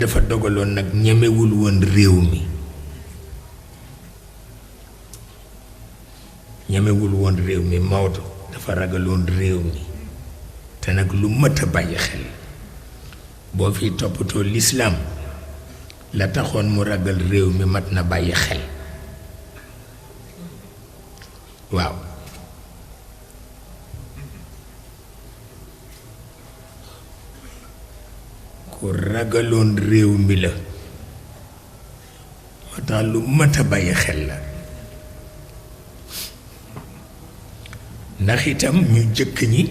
dafa dogaloon nag ñemewul woon réew mi ñemewul woon réew mi Maodo dafa ragaloon réew mi te nag lu mët a bàyyi xel boo fi toppatoo lislaam la taxoon mu ragal réew mi mat na bàyyi xel waaw ku ragaloon réew mi la moo tax lu mat a bàyyi xel la ndax itam ñu jëkk ñi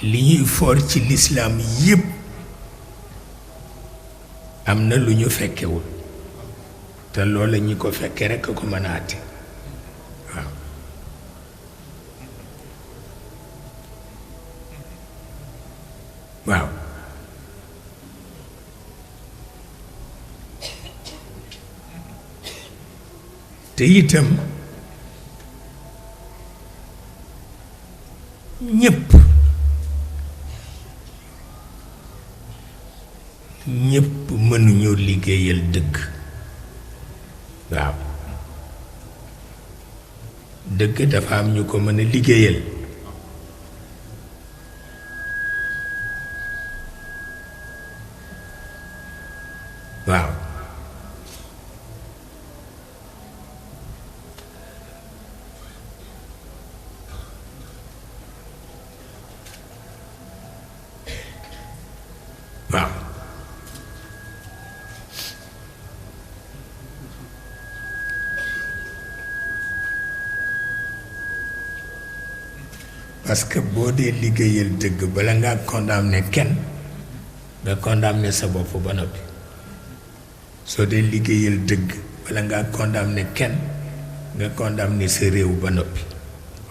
li ñuy foor ci lislaam yépp am na lu ñu fekkewul te loola ñi ko fekke rekk ko mën a àtte waaw waaw te itam ñépp mënuñoo liggéeyal dëgg waaw dëgg dafa am ñu ko mën a liggéeyal waaw waaw parce que boo dee liggéeyal dëgg bala ngaa condamné kenn nga condamné sa bopp ba noppi soo dee liggéeyal dëgg bala ngaa condamné kenn nga condamné sa réew ba noppi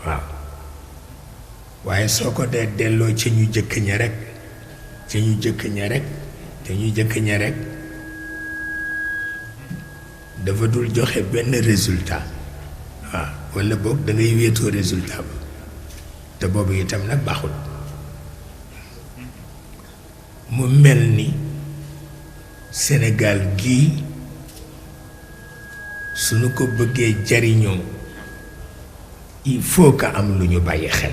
waaw waaye soo ko dee delloo ci ñu jëkk ña rekk ci ñu jëkk ña rekk te ñu jëkk ña rekk dafa dul joxe benn résultat waaw walla boog da ngay wéetoo résultat ba te boobu itam nag baaxul mu mel ni Sénégal gii suñu ko bëggee jariñoo il faut que am lu ñu bàyyi xel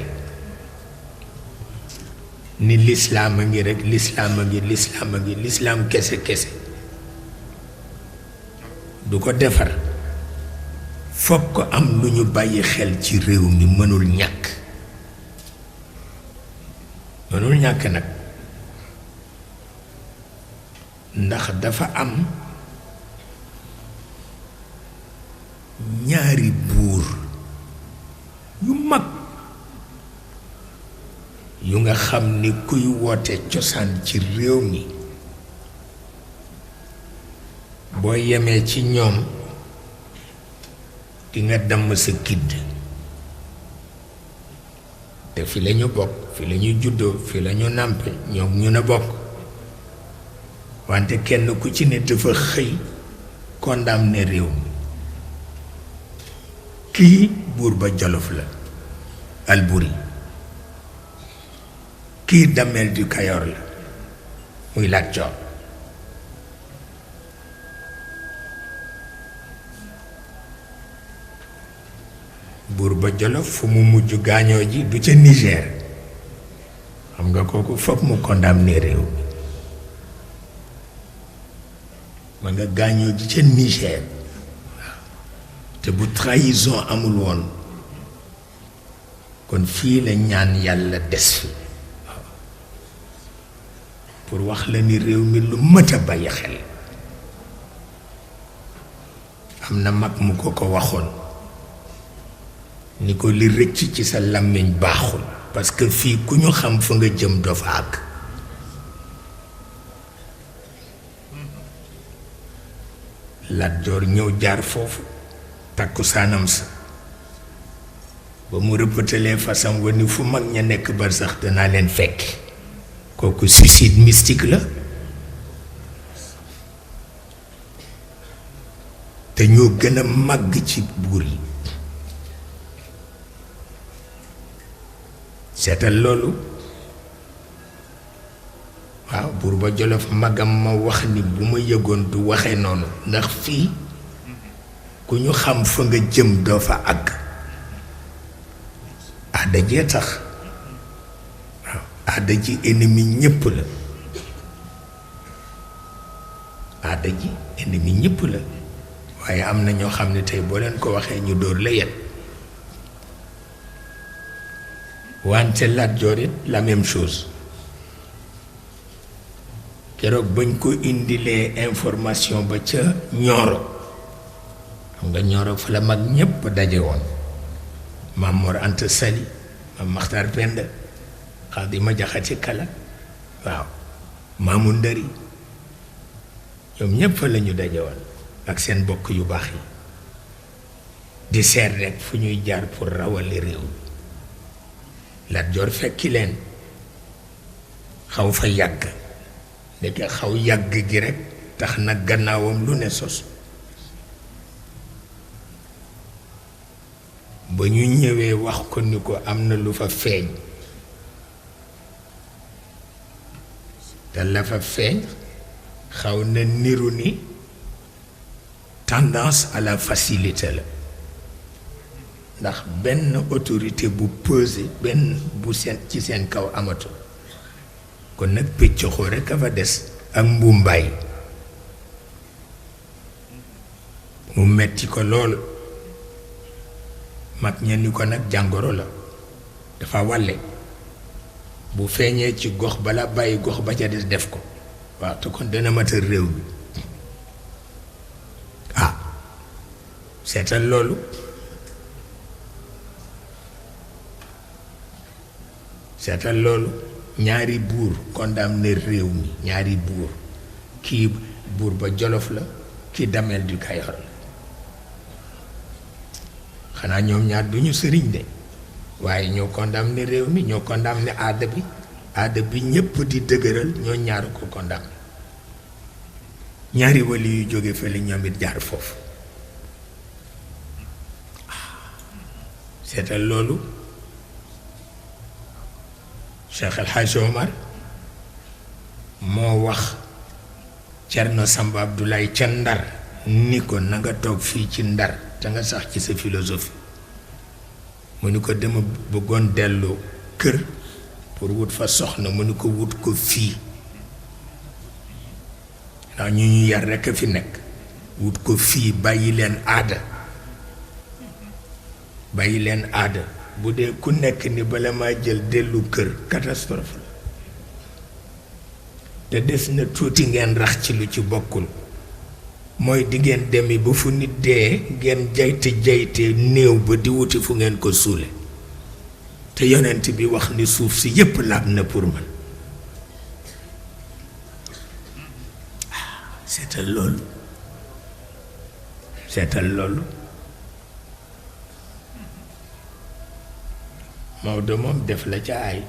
ni lislaam a ngi rekk lislaam a ngi lislaam a ngi lislaam kese kese du ko defar foog ko am lu ñu bàyyi xel ci réew mi mënul ñàkk mënul ñàkk nag ndax dafa am ñaari buur yu mag yu nga xam ni kuy woote cosaan ci réew mi boo yemee ci ñoom di nga damm sa kidd te fi lañu bokk fi lañu juddoo fi lañu nàmpe ñoom ñu na bokk wante kenn ku ci ne dafa xëy condamné réew mi kii buur ba Jolof la Alburi kii Damel du Kayor la muy Lat Joor buur ba Jolof fu mu mujj gaañoo ji du ca Niger xam nga kooku foog mu condamné réew mi ma nga gaañoo ji ca Niger waaw te bu trahison amul woon kon fii la ñaan yàlla des fi waaw pour wax la ni réew mi lu mët a bàyyi xel am na mag mu ko waxoon ni ko li rëcc ci sa làmmiñ baaxul parce que fii ku ñu xam fa nga jëm doo fa àgg Lat Joor ñëw jaar foofu takku saanam sa ba mu rëppatalee fasam wa ni fu mag ña nekk bar sax danaa leen fekk kooku suicide mystique la te ñoo gën a màgg ci buur yi seetal loolu waaw buur ba Jolof magam ma wax ni bu ma yëgoon du waxe noonu ndax fii ku ñu xam fa nga jëm doo fa àgg aada jee tax waaw aada ji ennemi ñépp la aada ji ennemi ñépp la waaye am na ñoo xam ne tey boo leen ko waxee ñu dóor la yet wante Lat Joor it la même chose keroog bañ ko indilee information ba ca Ñooro xam nga Ñooro fa la mag ñépp daje woon Maam Mor Anta Sali Maam Maxtaar Penda Xaadima Jaxate Kala waaw Maamu Ndëri ñoom ñépp fa la ñu daje woon ak seen bokk yu baax yi di seet rekk fu ñuy jaar pour rawale réew mi Lat Joor fekki leen xaw fa yàgg ndeke xaw yàgg gi rekk tax na gannaawam lu ne sos ba ñu ñëwee wax ko ni ko am na lu fa feeñ te la fa feeñ xaw na niru ni tendance à la facilité la ndax benn autorité bu pesé benn bu seen ci seen kaw amatul kon nag pëccëxoo rekk a fa des ak mbumbaay mu metti ko lool mag ña ni ko nag jàngoro la dafa wàlle bu feeñee ci gox bala bàyyi gox ba ca des def ko waaw te kon dana matal réew mi ah seetal loolu seetal loolu ñaari buur condamné réew mi ñaari buur kii buur ba Jolof la kii Damel du Kayor la xanaa ñoom ñaar duñu sëriñ de waaye ñoo condamné réew mi ñoo condamné aada bi ñépp di dëgëral ñoo ñaaru ko condamné ñaari wali yu jóge fële ñoom it jaar foofu seetal loolu Cheikh El Hadj Omar moo wax Cerno Samba Abdoulaye ca Ndar ni ko na nga toog fii ci Ndar te nga sax ci sa philosophie mu ni ko dama bëggoon dellu kër pour wut fa soxna mu ni ko wut ko fii ndax ñu ñu yar rekk a fi nekk wut ko fii bàyyi leen aada bu dee ku nekk ni bala maa jël dellu kër catastrophe la te des na tuuti ngeen rax ci lu ci bokkul mooy di ngeen demi ba fu nit dee ngeen jayte néew ba di wuti fu ngeen ko suule te yonent bi wax ni suuf si yépp laab na pour man seetal loolu Maodo moom def la ca ay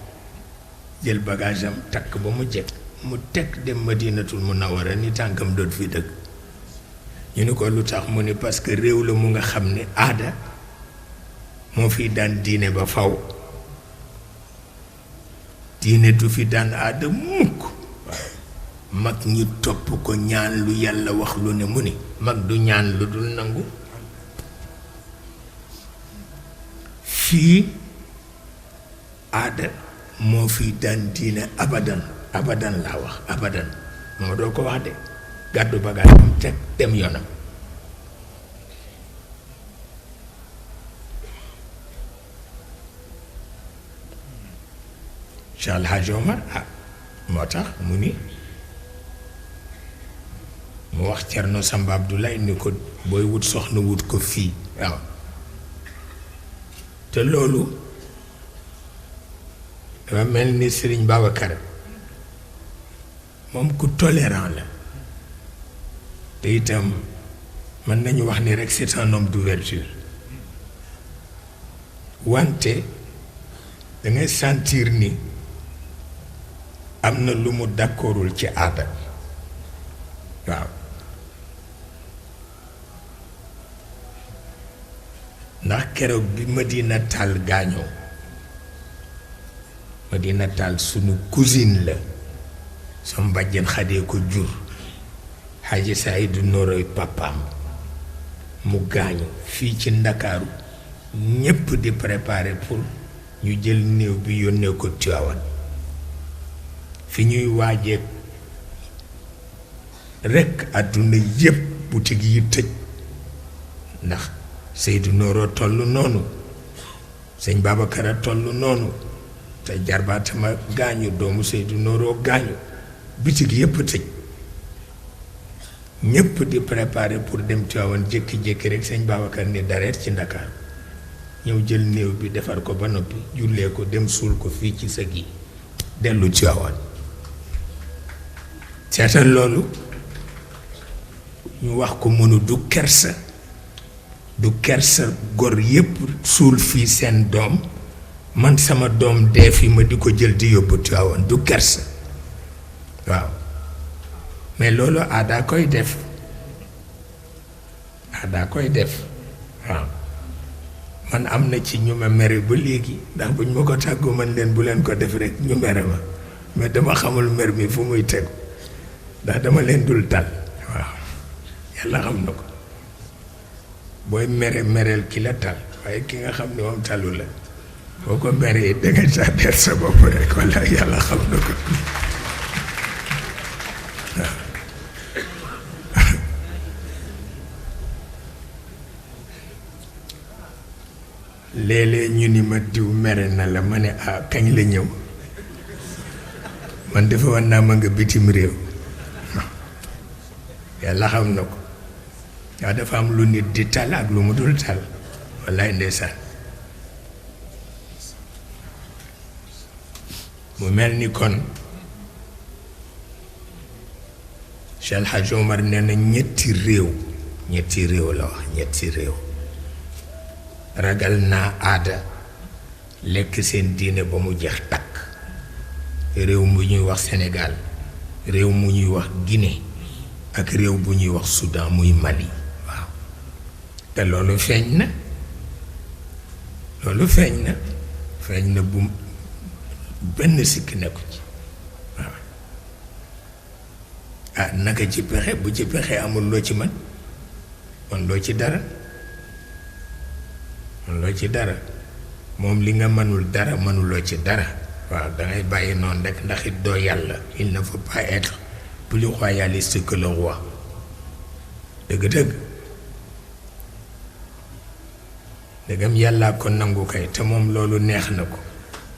jël bagage am takk ba mu jekk mu teg dem Madinatul Munawwara ni tànkam doot fi dëgg ñu ni ko lu tax mu ni parce que réew la mu nga xam ne aada moo fi daan diine ba faw diine du fi daan aada mukk mag ñi topp ko ñaan lu yàlla wax lu ne mu ni mag du ñaan lu dul nangu fii aada moo fi daan diine abadan laa wax abadan moo doo ko wax de gàddu bagaasam teg dem yoonam Cheikh El Hadj Omar moo tax mu ni mu wax Cerno Samba Abdoulaye ni ko booy wut soxna wut ko fii waaw te loolu dafa mel ni Serigne Babacar moom ku tolérant la te itam mën nañu wax ni rek c'est un homme d'ouverture wante da ngay sentir ni am na lu mu d'accordul ci aada waaw ndax keroog bi Madina Tall gaañoo Madina Tall sunu cousine la sama bàjjen xadee ko jur Xaaji Saydu Nooroy papaam mu gaañu fii ci Ndakaaru ñépp di préparer pour ñu jël néew bi yónnee ko Tiwaawan fi ñuy waajee rekk àdduna yépp boutique yi tëj ndax Seydou Nooro toll noonu sëñ Babacar a toll noonu te jarbaatama gaañu doomu Seydou Nooro gaañu boutique yépp tëj ñépp di préparer pour dem Tiwaawan jékki-jékki rek sëñ Babacar ni dareet ci Ndakaar ñëw jël néew bi defar ko ba noppi jullee ko dem suul ko fii ci sëg yi dellu Tiwaawan seetal loolu ñu wax ko mënu du kersa gor yépp suul fii seen doom man sama doom dee fi ma di ko jël di yóbbu Tiwaawan du kersa waaw mais loolu aadaa koy def waaw man am na ci ñu ma mere ba léegi ndax buñ ma ko tàggu man leen bu leen ko def rek ñu mere ma mais dama xamul mer mi fu muy tegu ndax dama leen dul tal waaw yàlla xam na ko booy mereel ki la tal waaye ki nga xam ne moom talu la boo ko meree danga tàddeel sa bopp rek walla yàlla xam na ko waaw léeg-léeg ñu ni ma diw mere na la ma ne kañ la ñëw man dafa wan naa ma nga bitim réew yàlla xam na ko waaw dafa am lu nit di tal ak lu mu dul tal wallaay ndeysaan mu mel ni kon Cheikh El Hadj Omar nee na ñetti réew la wax ñetti réew ragal naa aada lekk seen diine ba mu jeex takk réew mu ñuy wax Sénégal réew mu ñuy wax Guinée ak réew bu ñuy wax Soudan muy Mali waaw te loolu feeñ na bu benn sikk nekku ci waaw naka ci pexe bu ci pexe amul loo ci mën man loo ci dara moom li nga mënul dara mënuloo ci dara waaw dangay bàyyi noonu rek ndax it doo yàlla il ne faut pas être plus royaliste que le roi dëgg-dëgg dëggam yàllaa ko nangu kay te moom loolu neex na ko